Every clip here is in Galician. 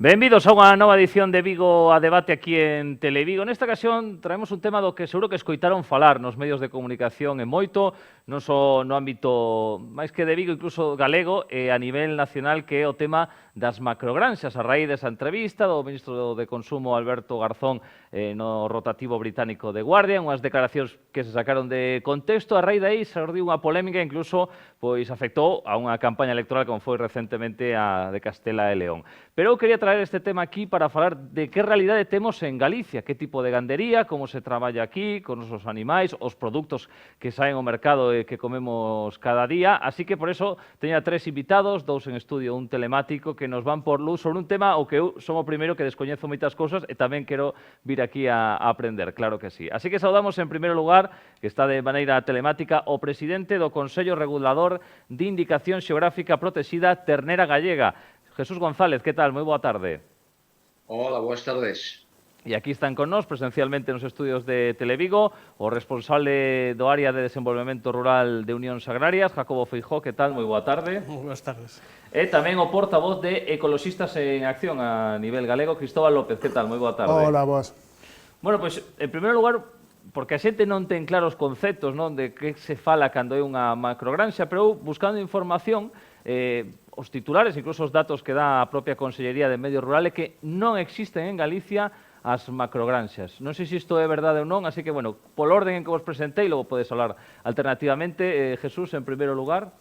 Benvidos a unha nova edición de Vigo a Debate aquí en Televigo. Nesta ocasión traemos un tema do que seguro que escoitaron falar nos medios de comunicación e moito, non só no ámbito máis que de Vigo, incluso galego, e a nivel nacional, que é o tema das macrogranxas, a raíz desa entrevista do ministro de Consumo Alberto Garzón no rotativo británico de Guardian, unhas declaracións que se sacaron de contexto. A raíz de aí se ordiu unha polémica, incluso pois afectou a unha campaña electoral como foi recentemente a de Castela e León. Pero eu quería traer este tema aquí para falar de que realidade temos en Galicia, que tipo de gandería, como se traballa aquí, con os animais, os produtos que saen ao mercado e que comemos cada día. Así que por eso teño a tres invitados, dous en estudio, un telemático, que nos van por luz sobre un tema o que eu son o primeiro que descoñezo moitas cousas e tamén quero vir aquí a aprender, claro que sí. Así que saudamos en primeiro lugar, que está de maneira telemática, o presidente do Consello Regulador de Indicación Xeográfica Protexida Ternera Gallega, Jesús González. Que tal? Moi boa tarde. Hola, boas tardes. E aquí están con nós, presencialmente nos estudios de Televigo, o responsable do área de desenvolvemento rural de Unións Agrarias, Jacobo Feijó. Que tal? Moi boa tarde. Moi boas tardes. E tamén o portavoz de Ecoloxistas en Acción a nivel galego, Cristóbal López. Que tal? Moi boa tarde. Hola, boas. Bueno, pois, en primeiro lugar, porque a xente non ten claros conceptos, non, de que se fala cando é unha macrogranxa, pero eu, buscando información, os titulares, incluso os datos que dá a propia Consellería de Medio Rural, é que non existen en Galicia as macrogranxas. Non sei se isto é verdade ou non, así que, bueno, polo orden en que vos presentei, logo podes falar alternativamente. Jesús, en primeiro lugar.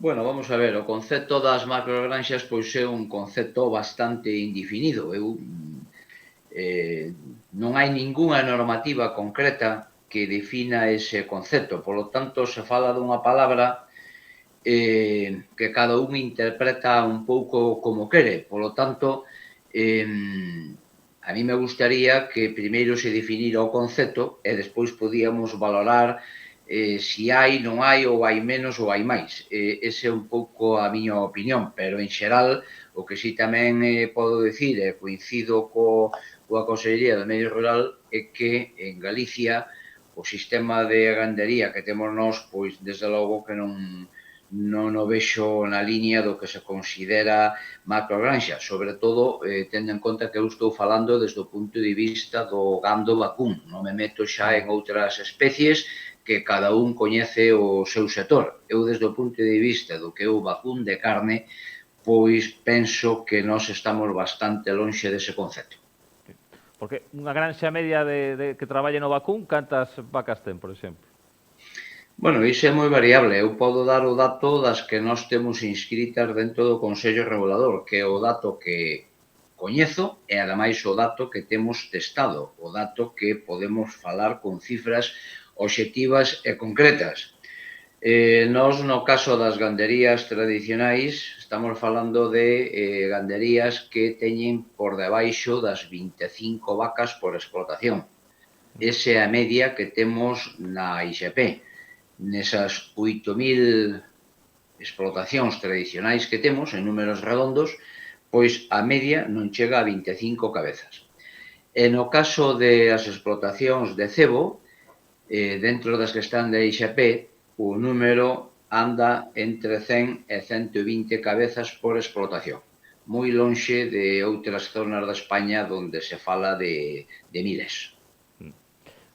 Bueno, vamos a ver, o concepto das macrogranxas pois é un concepto bastante indefinido. Non hai ningunha normativa concreta que defina ese concepto, polo tanto, se fala dunha palabra que cada un interpreta un pouco como quere. Polo tanto, a mí me gustaría que primeiro se definira o concepto e despois podíamos valorar si hai, non hai, ou hai menos ou hai máis. Ese é un pouco a miña opinión, pero en xeral o que si tamén podo dicir, e coincido coa Consellería do Medio Rural, é que en Galicia o sistema de gandería que temos nós, pois desde logo que non o vexo na liña do que se considera macrogranxa, sobre todo tendo en conta que eu estou falando desde o punto de vista do gando vacún. Non me meto xa en outras especies que cada un coñece o seu sector. Eu, desde o punto de vista do que é o vacún de carne, pois penso que nós estamos bastante lonxe dese concepto. Porque unha granxa media que traballe no vacún, cantas vacas ten, por exemplo? Bueno, iso é moi variable. Eu podo dar o dato das que nós temos inscritas dentro do Consello Regulador, que é o dato que coñezo e, ademais, o dato que temos testado, o dato que podemos falar con cifras obxectivas e concretas. Nós, no caso das ganderías tradicionais, estamos falando de ganderías que teñen por debaixo das 25 vacas por explotación. Esa é a media que temos na IXP. Nesas 8.000 explotacións tradicionais que temos, en números redondos, pois a media non chega a 25 cabezas. E no caso das explotacións de cebo, dentro das que están de IXP, o número anda entre 100 e 120 cabezas por explotación, moi lonxe de outras zonas da España onde se fala de miles.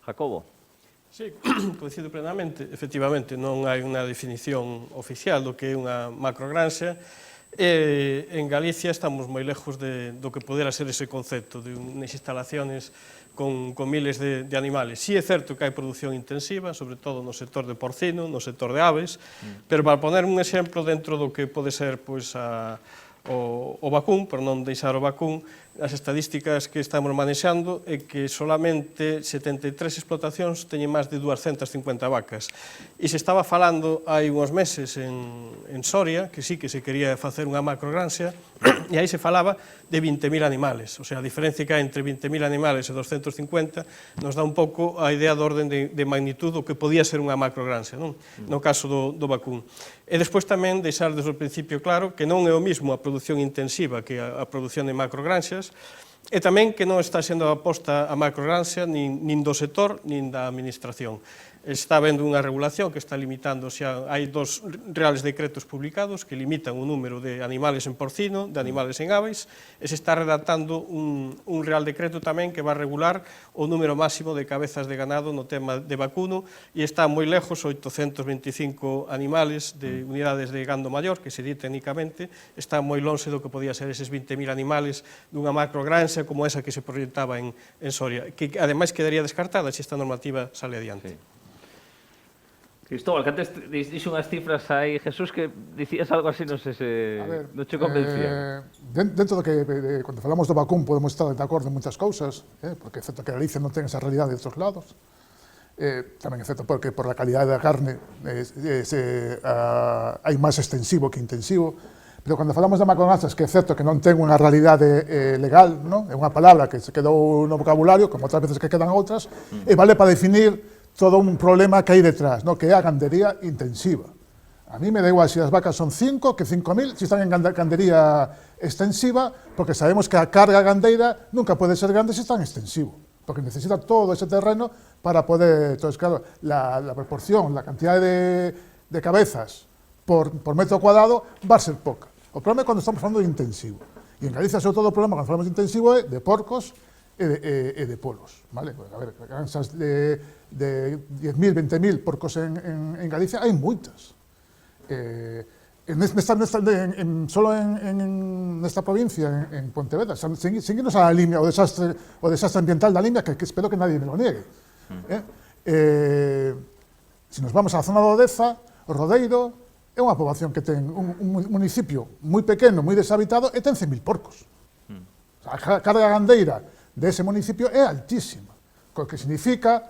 Jacobo. Sí, coincido plenamente. Efectivamente, non hai unha definición oficial do que é unha macrogranxa. En Galicia estamos moi lejos do que podera ser ese concepto de unhas instalaciones con miles de animales. Sí é certo que hai produción intensiva, sobre todo no sector de porcino, no sector de aves, pero para poner un exemplo dentro do que pode ser o vacún, por non deixar o vacún, as estadísticas que estamos manexando é que solamente 73 explotacións teñen máis de 250 vacas. E se estaba falando hai uns meses en Soria, que sí que se quería facer unha macrogranxa, e aí se falaba de 20.000 animales. O sea, a diferencia que hai entre 20.000 animales e 250 nos dá un pouco a idea do orden de magnitud do que podía ser unha macrogranxa, non? No caso do vacún. E despois tamén deixar desde o principio claro que non é o mismo a produción intensiva que a produción de macrogranxas. E tamén que non está sendo aposta a macrogranxa nin do sector nin da administración. Está habendo unha regulación que está limitando, xa hai 2 reales decretos publicados que limitan o número de animales en porcino, de animales en aves, e se está redactando un real decreto tamén que va a regular o número máximo de cabezas de ganado no tema de vacuno, e está moi lejos, 825 animales de unidades de gando maior, que se di técnicamente, está moi lonxe do que podía ser eses 20.000 animales dunha macrogranxa como esa que se proyectaba en Soria, que ademais quedaría descartada se esta normativa sale adiante. Sí. Cristóbal, que antes dixo unhas cifras aí, Jesús, que dicías algo así, non sei se non che convencía. Dentro do que, cando falamos do vacún, podemos estar de acordo en moitas cousas, porque é certo que Galicia non ten esa realidade de outros lados, tamén é certo porque por la calidade da carne hai máis extensivo que intensivo, pero cando falamos de macrogranxas, que é certo que non ten unha realidade legal, non? É unha palabra que se quedou no vocabulario, como outras veces que quedan outras, e vale para definir todo un problema que hai detrás, ¿no? Que é a gandería intensiva. A mí me da igual se as vacas son 5 que 5.000, se están en gandería extensiva, porque sabemos que a carga gandeira nunca pode ser grande se está en extensivo, porque necesita todo ese terreno para poder... Entonces, claro, la proporción, la cantidad de cabezas por metro cuadrado va a ser poca. O problema é quando estamos falando de intensivo. E en Galicia, sobre todo, o problema cando falamos de intensivo é de porcos e de polos, vale? A ver, granxas de 10.000, 20.000 porcos en Galicia hai moitas. Solo en esta provincia, en Pontevedra, seguimos a la línea, o desastre ambiental da Limia, que espero que nadie me lo niegue. Se nos vamos á zona do Odeza, o Rodeiro é unha poboación que ten un municipio moi pequeno, moi deshabitado, e ten 100.000 porcos. A carga gandeira dese municipio é altísima, o que significa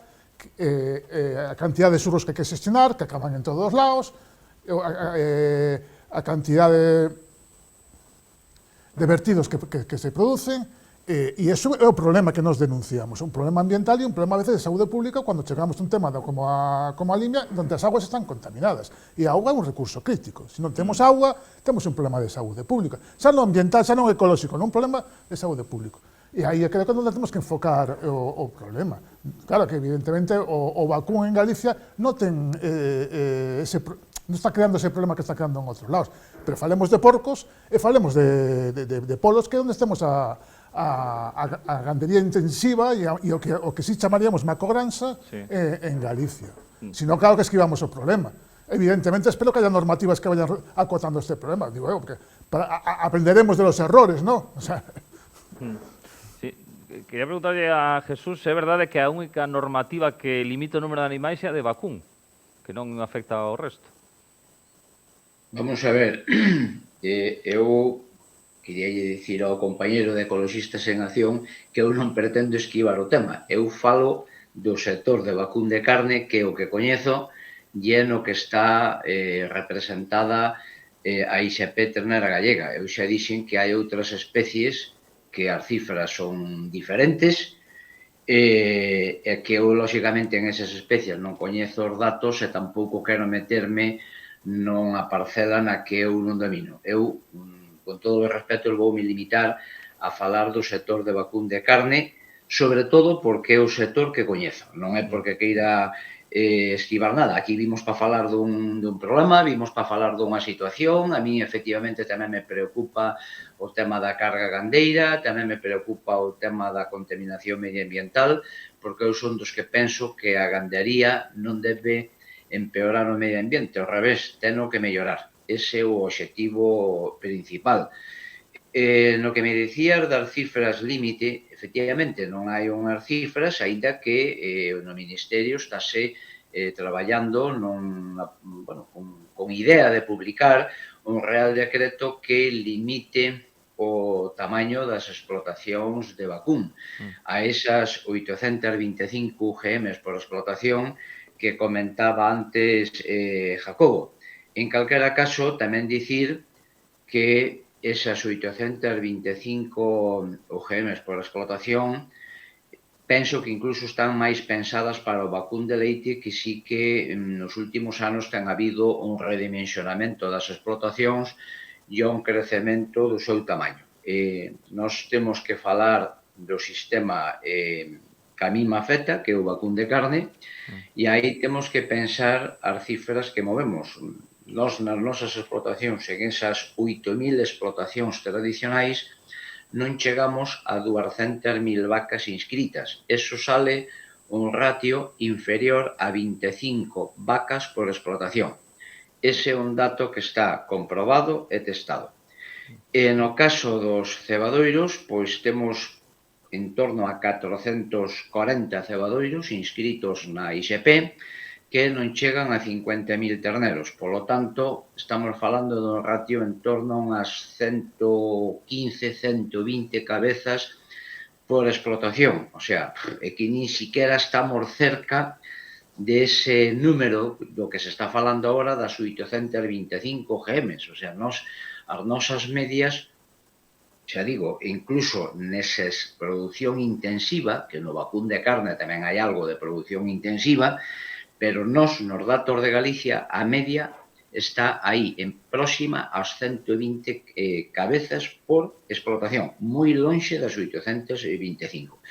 a cantidad de surros que hai que xestionar, que acaban en todos os lados, a cantidad de vertidos que se producen, e iso é o problema que nos denunciamos, un problema ambiental e un problema a veces de saúde pública cando chegamos a un tema como a Limia, onde as aguas están contaminadas, e a auga é un recurso crítico. Se non temos auga, temos un problema de saúde pública, xa non ambiental, xa non ecolóxico, non un problema de saúde público. E aí é que onde temos que enfocar o problema. Claro que, evidentemente, o vacún en Galicia non ten non está creando ese problema que está creando en outros lados. Pero falemos de porcos e falemos de polos, que é onde estemos a gandería intensiva e o que si chamaríamos macrogranxa en Galicia. Si non, claro que esquivamos o problema. Evidentemente, espero que haya normativas que vayan acotando este problema. Digo, porque aprenderemos de los errores, ¿no? O sea... Sí. Quería preguntarle a Jesús se é verdade que a única normativa que limita o número de animais é a de vacún, que non afecta ao resto. Vamos a ver, eu quería dicir ao compañeiro de Ecologistas en Acción que eu non pretendo esquivar o tema. Eu falo do sector de vacún de carne, que é o que coñezo, e é no que está representada a ISP ternera gallega. Eu xa dixen que hai outras especies que as cifras son diferentes e que eu, lóxicamente, en esas especies non coñezo os datos e tampouco quero meterme nunha parcela na que eu non domino. Eu, con todo o respeto, voume limitar a falar do sector de vacún de carne, sobre todo porque é o sector que coñezo. Non é porque queira esquivar nada. Aquí vimos para falar dun problema, vimos para falar dunha situación. A mí, efectivamente, tamén me preocupa o tema da carga gandeira, tamén me preocupa o tema da contaminación medioambiental, porque eu son dos que penso que a gandería non debe empeorar o medio ambiente, ao revés, teno que mellorar. Ese é o obxectivo principal. No que me dicías das cifras límite, efectivamente non hai unhas cifras, aínda que no Ministerio estáse traballando con idea de publicar un real decreto que limite o tamaño das explotacións de vacún a esas 825 UGM por explotación que comentaba antes Jacobo. En calquera caso, tamén dicir que esas 825 UGM por explotación penso que incluso están máis pensadas para o vacún de leite, que sí que nos últimos anos ten habido un redimensionamento das explotacións e un crecemento do seu tamaño. Nós temos que falar do sistema que a mí me afecta, que é o vacún de carne, e aí temos que pensar as cifras que movemos. Nos nas nosas explotacións, en esas 8.000 explotacións tradicionais, non chegamos a 200.000 vacas inscritas. Eso sale un ratio inferior a 25 vacas por explotación. Ese é un dato que está comprobado e testado. E no caso dos cebadoiros, pois temos en torno a 440 cebadoiros inscritos na ISP, que non chegan a 50.000 terneros. Por lo tanto, estamos falando dun ratio en torno a unhas 115, 120 cabezas por explotación. O sea, é que ni siquiera estamos cerca de ese número do que se está falando agora das 825 GMs. O sea, as nosas medias, xa digo, incluso neses producción intensiva, que no vacún de carne tamén hai algo de producción intensiva, pero nos datos de Galicia, a media está aí, en próxima aos 120 cabezas por explotación, moi lonxe das 825.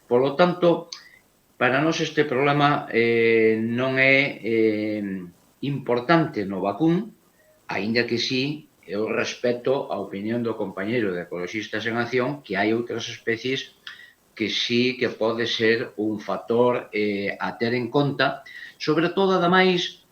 Por lo tanto, para nós este problema non é importante no vacún, aínda que sí, eu respeto a opinión do compañeiro de Ecologistas en Acción, que hai outras especies que sí que pode ser un factor a ter en conta, sobre todo, ademais,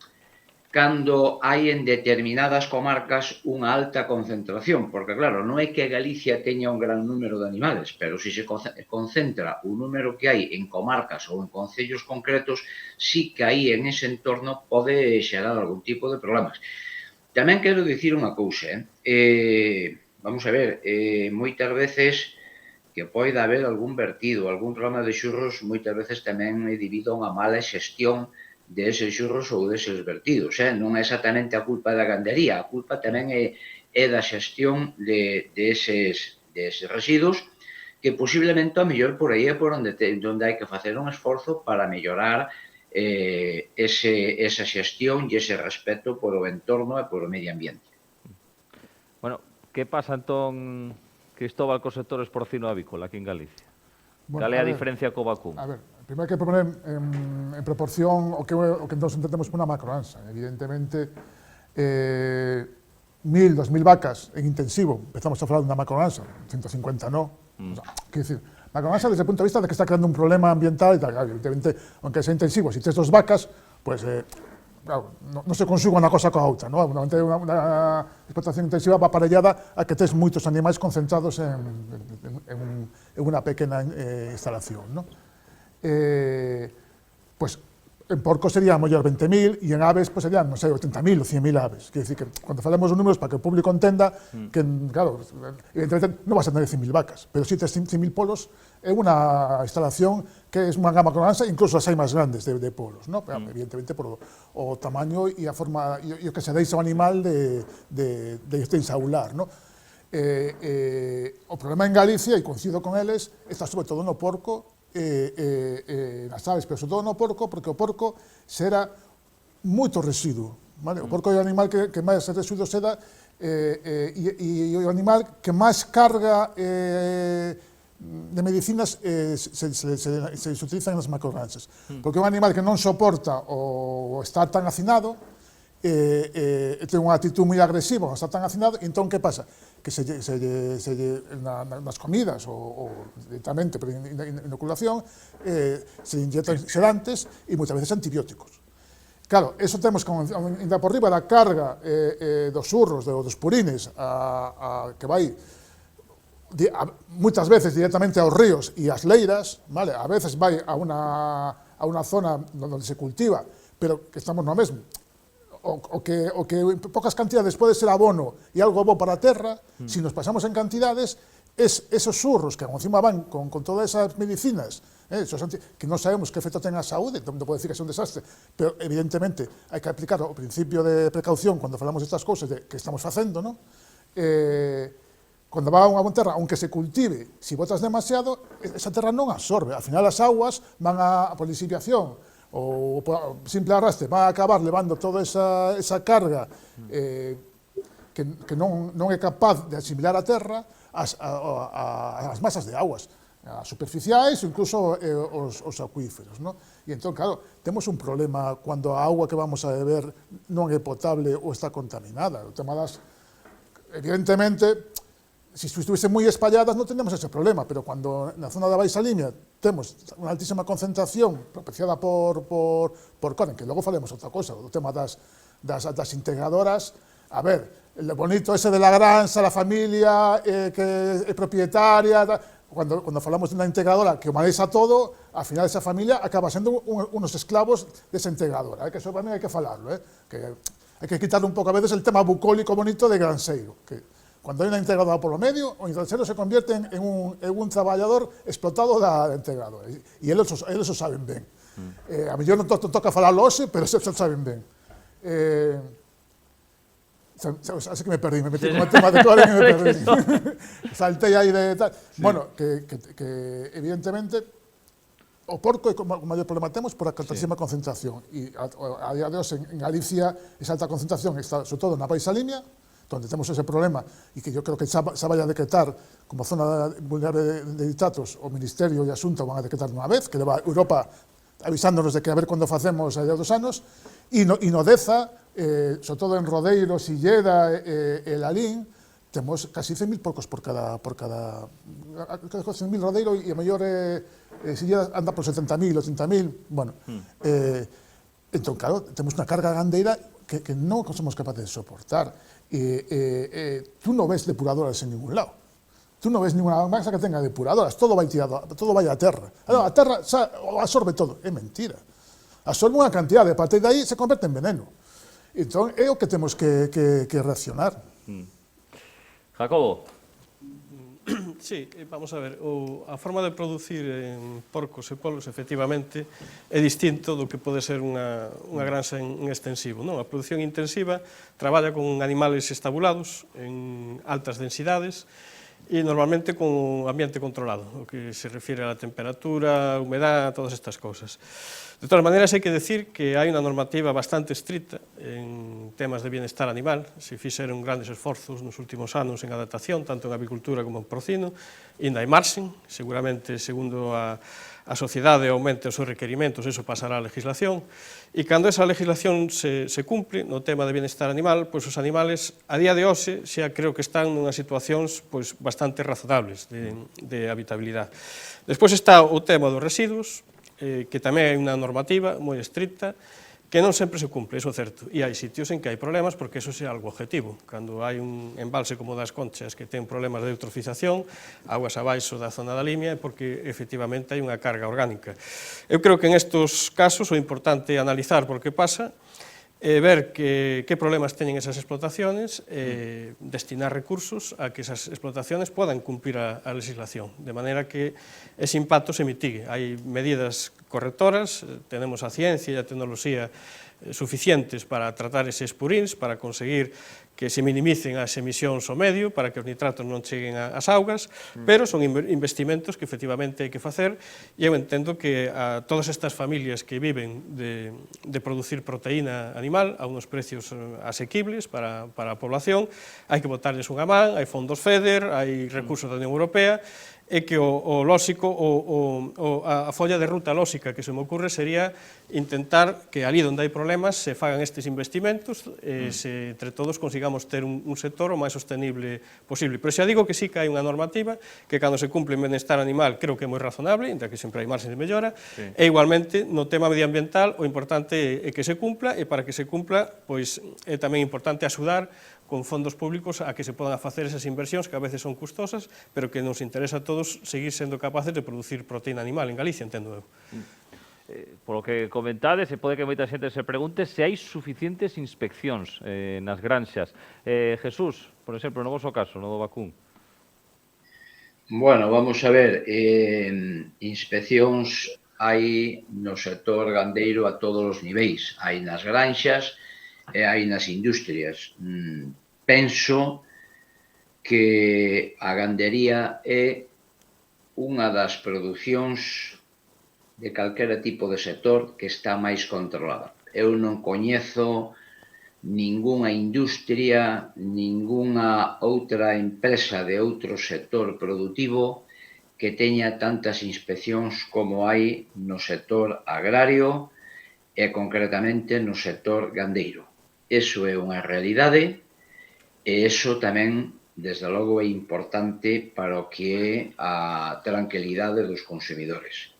cando hai en determinadas comarcas unha alta concentración, porque, claro, non é que Galicia teña un gran número de animales, pero se concentra o número que hai en comarcas ou en concellos concretos, sí que aí en ese entorno pode xerar algún tipo de problemas. Tamén quero dicir unha cousa, vamos a ver, moitas veces que pode haber algún vertido, algún problema de xurros, moitas veces tamén é debido a unha mala xestión deses xurros ou deses vertidos. Non é exactamente a culpa da gandería, a culpa tamén é da xestión deses residuos, que posiblemente a mellor por aí é por onde hai que facer un esforzo para mellorar esa xestión e ese respeto por o entorno e por o medio ambiente. Bueno, que pasa entón, Cristóbal, co sector porcino avícola aquí en Galicia? Cal é a diferencia co vacún? A ver, primeiro hai que poner en proporción o que nos entendemos por unha macroansa. Evidentemente, 1.000, 2.000 vacas en intensivo, empezamos a falar dunha macroansa, 150 no. O sea, quero dicir, macroansa desde o punto de vista de que está creando un problema ambiental e tal. Evidentemente, aunque sea intensivo, si tes 2 vacas, pues, claro, non se consuga unha cosa coa outra, ¿no? Unha explotación intensiva va aparellada a que tes moitos animais concentrados en unha pequena instalación, ¿no? Pues en porcos serían mellor 20.000 e en aves pues serían, non sei, 80.000 ou 100.000 aves. Quer dicir que cando falemos os números para que o público entenda que, claro, evidentemente non vas a tener 100.000 vacas, pero si tes 100.000 polos é unha instalación que é unha gama macroansa, incluso as hai máis grandes de polos, ¿no? Pero, evidentemente por o tamaño e a forma e o que se deixa o animal de ensaular, ¿no? O problema en Galicia, e coincido con eles, está sobre todo no porco, nas aves, pero sobre todo no porco, porque o porco será moito residuo, vale? O porco é o animal que máis residuo se dá e o animal que máis carga de medicinas se utilizan nas macrogranxas, porque é un animal que non soporta o estar tan hacinado, ten unha actitud moi agresiva, está tan hacinado, entón que pasa? Que nas comidas ou directamente por inoculación se inyectan sedantes e moitas veces antibióticos. Claro, eso temos ainda por riba da carga dos urros, dos purines, que vai moitas veces directamente aos ríos e ás leiras, vale? A veces vai a unha zona onde se cultiva, pero que estamos no mesmo. O que en pocas cantidades pode ser abono e algo bo para a terra, se nos pasamos en cantidades, esos surros que encima van con todas esas medicinas, que non sabemos que efecto ten a saúde, non pode decir que é un desastre, pero evidentemente hai que aplicar o principio de precaución cando falamos destas cousas que estamos facendo, non? Cando va a unha terra, aunque se cultive, se botas demasiado, esa terra non absorbe, ao final as aguas van a polisiviación, ou simple arrastre, va a acabar levando toda esa carga que non é capaz de asimilar a terra ás masas de aguas. as superficiais ou incluso os acuíferos, non? E entón, claro, temos un problema cando a auga que vamos a beber non é potable ou está contaminada. O tema das... Evidentemente, se estuviesen moi espalladas non tendríamos ese problema, pero cando na zona da Baixa Limia temos unha altísima concentración propiciada por Coren, que logo falemos outra cosa, o tema das integradoras. A ver, el bonito ese de la granxa, la familia que é propietaria, cuando falamos de unha integradora que o manexa todo, ao final esa familia acaba sendo unos esclavos desa integradora, que eso para mí hai que falarlo, que hai que quitarle un pouco a veces el tema bucólico bonito de granxeiro, que cuando hai unha integradora polo medio, o granxeiro se convierte en un traballador explotado da integradora, e eles o saben ben. A mellor non toca falarlo hoxe, pero se saben ben. Así que me perdí, me metí con el tema de Coren y me perdí. Saltei aí de tal. Sí. Bueno, que evidentemente o porco é o maior problema temos por a altísima concentración. E a día de hoxe en Galicia esa alta concentración está sobre todo na Baixa Limia, donde temos ese problema e que yo creo que xa vai a decretar como zona vulnerable de nitratos o Ministerio e a Xunta van a decretar unha vez, que leva Europa avisándonos de que a ver cando facemos a día dos anos, e no Deza, sobre todo en Rodeiros, Illeda e Lalín, temos casi 100.000 porcos por cada 100.000 Rodeiro e a mellor Illeda anda por 70.000, 80.000, bueno. Entón, claro, temos unha carga gandeira que non somos capaces de soportar. Tú non ves depuradoras en ningún lado. Tú non ves ninguna masa que tenga depuradoras, todo vai tirado, todo vai a terra. A terra absorbe todo, é mentira. Absorbe unha cantidade, a partir de aí se converte en veneno. Entón, é o que temos que reaccionar. Jacobo. Sí, vamos a ver, a forma de producir en porcos e polos, efectivamente, é distinto do que pode ser unha granxa en extensivo, non? A produción intensiva traballa con animales estabulados en altas densidades e normalmente con ambiente controlado, o que se refiere a la temperatura, a humedad, a todas estas cosas. De todas maneras, hai que decir que hai unha normativa bastante estricta en temas de bienestar animal. Se fixeron grandes esforzos nos últimos anos en adaptación, tanto en avicultura como en porcino, e ainda hai marxen. Seguramente, segundo a sociedade aumente os seus requerimentos, eso pasará a legislación. E cando esa legislación se cumpre no tema de bienestar animal, pois os animales, a día de hoxe, xa creo que están nunhas situacións pois bastante razonables de habitabilidade. Despois está o tema dos residuos, que tamén hai unha normativa moi estricta, que non sempre se cumple, iso é certo, e hai sitios en que hai problemas porque iso é algo objetivo. Cando hai un embalse como das Conchas que ten problemas de eutrofización, aguas abaixo da zona da Limia, é porque efectivamente hai unha carga orgánica. Eu creo que en estos casos o importante é analizar por que pasa, ver que problemas teñen esas explotaciones, destinar recursos a que esas explotaciones podan cumplir a legislación, de maneira que ese impacto se mitigue. Hai medidas correctoras, tenemos a ciencia e a tecnoloxía suficientes para tratar eses purins, para conseguir que se minimicen as emisións ao medio, para que os nitratos non cheguen ás augas, pero son investimentos que efectivamente hai que facer, e eu entendo que a todas estas familias que viven de producir proteína animal a unos precios asequibles para a población, hai que botarles unha man, hai fondos FEDER, hai recursos da Unión Europea, é que o lóxico, a folla de ruta lóxica que se me ocurre sería intentar que ali onde hai problemas se fagan estes investimentos e se entre todos consigamos ter un sector o máis sostenible posible. Pero xa digo que sí que hai unha normativa que cando se cumple en benestar animal creo que é moi razonable, ainda que sempre hai marxen de mellora, e igualmente no tema medioambiental o importante é que se cumpla, e para que se cumpla pois é tamén importante axudar con fondos públicos a que se podan facer esas inversións que a veces son custosas, pero que nos interesa a todos seguir sendo capaces de producir proteína animal en Galicia, entendo eu. Por lo que comentades, e pode que moita xente se pregunte se hai suficientes inspeccións nas granxas. Jesús, por exemplo, no vosso caso, no do vacún. Bueno, vamos a ver, inspeccións hai no sector gandeiro a todos os niveis. Hai nas granxas e hai nas industrias. Penso que a gandería é unha das producións de calquera tipo de sector que está máis controlada. Eu non coñezo ningunha industria, ningunha outra empresa de outro sector productivo que teña tantas inspeccións como hai no sector agrario e concretamente no sector gandeiro. Eso é unha realidade e eso tamén, desde logo, é importante para o que é a tranquilidade dos consumidores.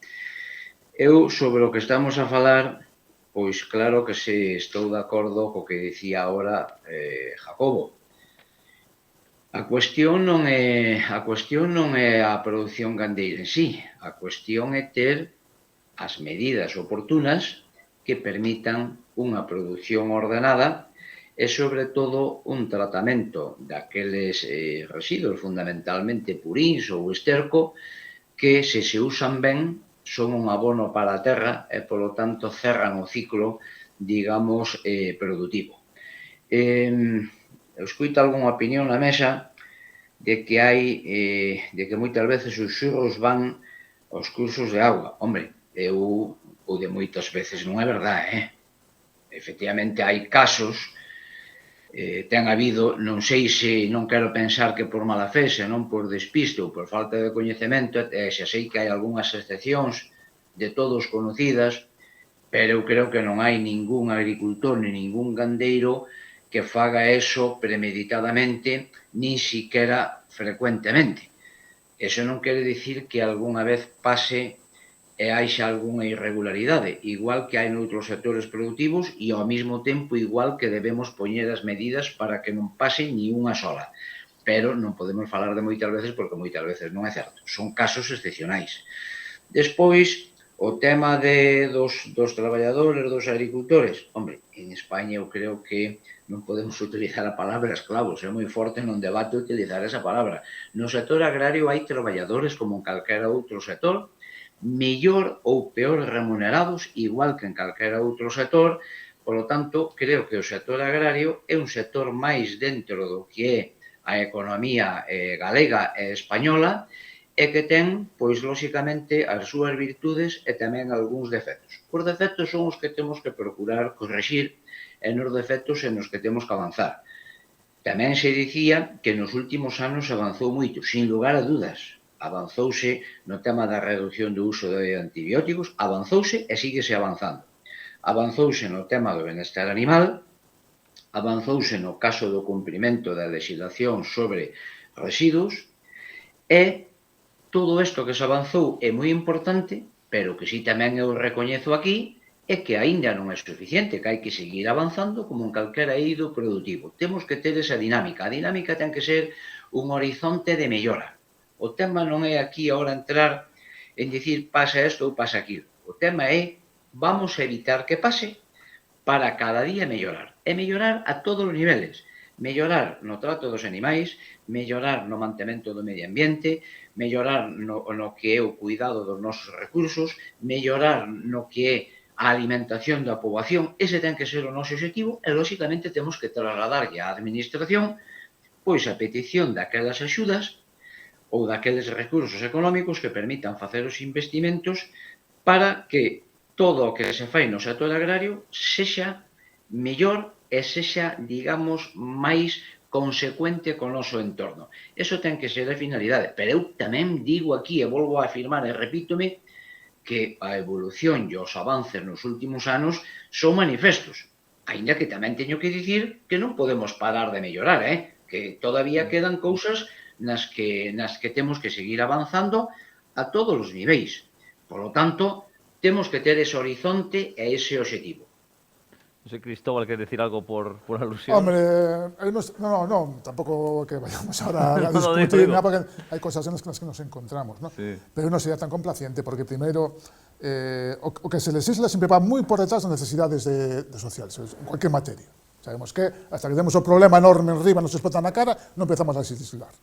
Eu, sobre o que estamos a falar, pois claro que se estou de acordo co que dicía agora Jacobo. A cuestión non é a produción gandeira en sí, a cuestión é ter as medidas oportunas que permitan unha produción ordenada e, sobre todo, un tratamento daqueles residuos, fundamentalmente purins ou esterco, que, se usan ben, son un abono para a terra e, polo tanto, cerran o ciclo, digamos, productivo. Eu escuito algunha opinión na mesa de que moitas veces os xurros van aos cursos de auga. Hombre, ou de moitas veces non é verdade, Efectivamente, hai casos, ten habido, non sei se, non quero pensar que por mala fe, senón por despiste ou por falta de coñecemento, xa sei que hai algunhas excepcións de todos conocidas, pero eu creo que non hai ningún agricultor ni ningún gandeiro que faga eso premeditadamente, nin siquiera frecuentemente. Eso non quere dicir que algunha vez pase e haixa algunha irregularidade, igual que hai noutros sectores productivos e ao mesmo tempo igual que debemos poñer as medidas para que non pase ni unha sola. Pero non podemos falar de moitas veces porque moitas veces non é certo. Son casos excepcionais. Despois, o tema dos traballadores, dos agricultores. Hombre, en España eu creo que non podemos utilizar a palabra esclavos. É moi forte non debate utilizar esa palabra. No sector agrario hai traballadores como en calquera outro sector, mellor ou peor remunerados, igual que en calquera outro sector. Por lo tanto, creo que o sector agrario é un sector máis dentro do que é a economía galega e española e que ten, pois, lóxicamente, as súas virtudes e tamén algúns defectos. Os defectos son os que temos que procurar correxir e nos defectos en os que temos que avanzar. Tamén se dicía que nos últimos anos avanzou moito, sin lugar a dudas. Avanzouse no tema da reducción do uso de antibióticos, avanzouse e síguese avanzando. Avanzouse no tema do benestar animal, avanzouse no caso do cumprimento da legislación sobre residuos e todo isto que se avanzou é moi importante, pero que si tamén eu recoñezo aquí é que aínda non é suficiente, que hai que seguir avanzando como en calquera eido produtivo. Temos que ter esa dinámica. A dinámica ten que ser un horizonte de mellora. O tema non é aquí agora entrar en dicir pasa isto ou pasa aquilo. O tema é vamos a evitar que pase para cada día mellorar. E mellorar a todos os niveles. Mellorar no trato dos animais, mellorar no mantemento do medio ambiente, mellorar no que é o cuidado dos nosos recursos, mellorar no que é a alimentación da poboación. Ese ten que ser o noso objetivo e, lóxicamente, temos que trasladarlle á administración pois a petición daquelas axudas ou daqueles recursos económicos que permitan facer os investimentos para que todo o que se fai no sector agrario sexa mellor e sexa, digamos, máis consecuente co noso entorno. Eso ten que ser a finalidade. Pero eu tamén digo aquí, e volvo a afirmar e repítome, que a evolución e os avances nos últimos anos son manifestos. Ainda que tamén teño que dicir que non podemos parar de mellorar, que todavía quedan cousas nas que temos que seguir avanzando a todos os niveis. Por lo tanto, temos que ter ese horizonte e ese objetivo. Non sei, Cristóbal, quer decir algo por alusión? Hombre, no, tampouco que vayamos ahora a discutir, porque hai cosas nas que nos encontramos, ¿no? Sí. Pero non sería tan complaciente, porque primeiro, o que se legisla sempre va moi por detrás das necesidades de sociales, en cualquier materia. Sabemos que, hasta que temos o problema enorme en riba, nos explota na cara, non empezamos a legislar.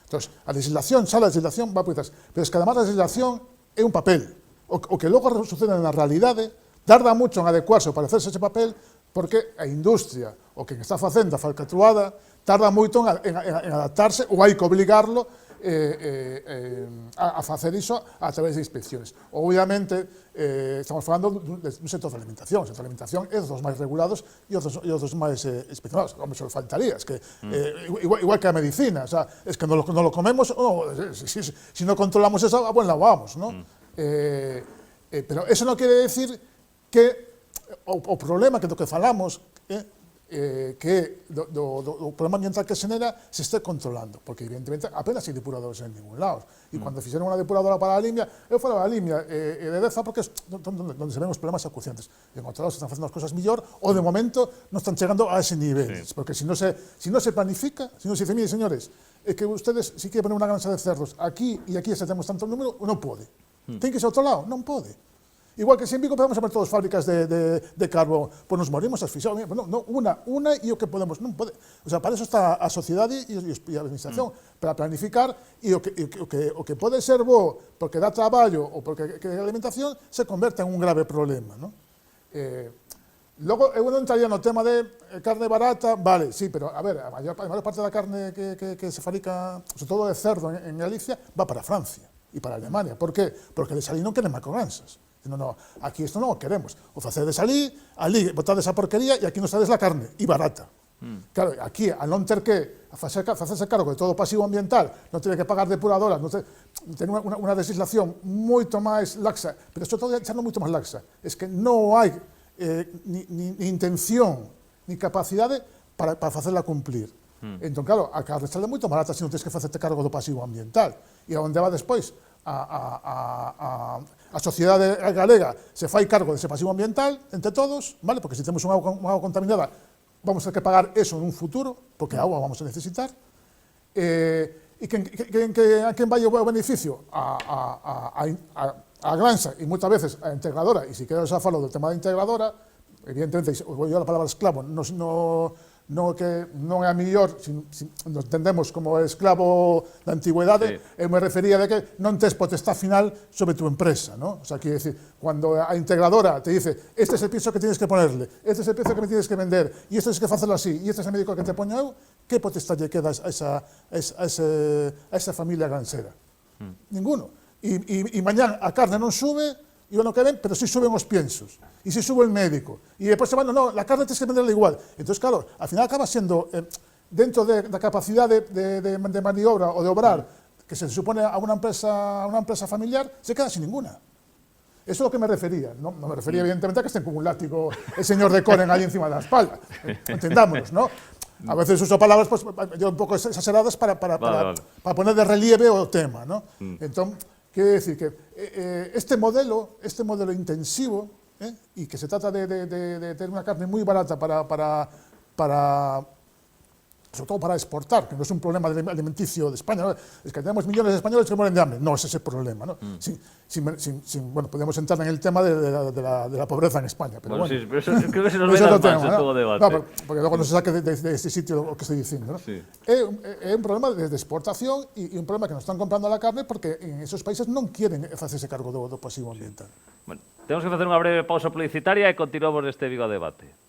Entón, a legislación, xa a legislación va por detrás. Pero es que, además, a legislación é un papel. O que logo sucede na realidade tarda mucho en adecuarse ou parecerse ese papel, porque a industria, o que está facendo a falcatruada, tarda moito en adaptarse, ou hai que obligarlo a facer iso a través de inspecciones. Obviamente, estamos falando dun sector de alimentación. O sector de alimentación é dos máis regulados e os dos máis inspeccionados. Hombre, só faltaría, es que igual que a medicina, o sea, es que no lo comemos, si no controlamos eso, a buen lado vamos, ¿no? Pero eso no quiere decir que o problema que do que falamos que o problema ambiental que se genera se esté controlando, porque evidentemente apenas hai depuradores en ningún lado. E cando fixeron unha depuradora para a Limia, eu falaba a Limia e de Deza porque é onde se ven os problemas acuciantes. En outros lados se están facendo as cosas mellor ou de momento non están chegando a ese nivel, porque si no se planifica, si no se dice, mire señores, que ustedes si quieren poner unha granja de cerdos aquí e aquí se temos tanto número, non pode. Ten que ser outro lado, non pode. Igual que se en Vigo podemos haber todas fábricas de carbón, pois nos morimos asfixiados. Una e o que podemos, non pode. O sea, para eso está a sociedade e a administración, para planificar e o que pode ser bo porque dá traballo ou porque a alimentación se converte en un grave problema, ¿no? Logo, eu non entraría no tema de carne barata, vale, sí, pero a ver, a maior parte da carne que se fabrica, sobre todo de cerdo en Galicia, va para Francia e para Alemania. Por qué? Porque de salí non queren macrogranxas. No, aquí isto non o queremos. O facer de salí, ali botades a porquería e aquí nos dades la carne, e barata. Claro, aquí, al non ter que facerse cargo de todo o pasivo ambiental, non ter que pagar depuradoras, ten unha legislación moito máis laxa, pero sobre todo xa non moito máis laxa, es que non hai ni intención, ni capacidade para facerla cumplir. Entón, claro, a carne sale moito barata se non tens que facerte cargo do pasivo ambiental. E onde va despois? A sociedade galega se fai cargo dese pasivo ambiental entre todos, vale? Porque se temos unha auga contaminada vamos a ter que pagar eso nun futuro, porque a auga vamos a necesitar. E a quen vai o beneficio? A granxa e moitas veces a integradora, e se quero xa falo do tema da integradora, evidentemente, vou a palabra esclavo, non é a mellor, nos entendemos como esclavo da antigüedade, eu me refería de que non tes potestad final sobre tu empresa, ¿no? O sea, quiere decir, cuando a integradora te dice, este es el piso que tienes que ponerle, este es el precio que me tienes que vender, y esto tienes que hacerlo así, y este es el médico que te poño eu, que potestad lle queda a esa familia granxera? Ninguno. E mañán a carne non sube, e o no que ven, pero si suben os piensos, e si sube el médico, e depois se van, no, la carne tens que venderla igual. Entón, claro, al final acaba sendo, dentro da capacidade de maniobra ou de obrar, que se supone a unha empresa familiar, se queda sin ninguna. Eso é o que me refería. Non me refería, evidentemente, a que estén con un látigo el señor de Coren aí encima da espalda. Entendámonos, ¿no? A veces uso palabras pues, yo un pouco exageradas para poner de relieve o tema, ¿no? Entón, quiere decir que este modelo intensivo, y que se trata de tener una carne muy barata sobre todo para exportar, que no es un problema alimenticio de España, ¿no? Es que tenemos millones de españoles que mueren de hambre, no es ese problema, ¿no? Bueno, podemos entrar en el tema de la pobreza en España, pero bueno. Sí, pero eso, creo que se nos ve las manos todo debate. No, porque luego no se saque de este sitio lo que estoy diciendo, ¿no? Sí. Es un problema de exportación y un problema que nos están comprando la carne porque en esos países non quieren hacerse cargo do pasivo ambiental. Bueno, temos que facer unha breve pausa publicitaria e continuamos neste Vigo a Debate.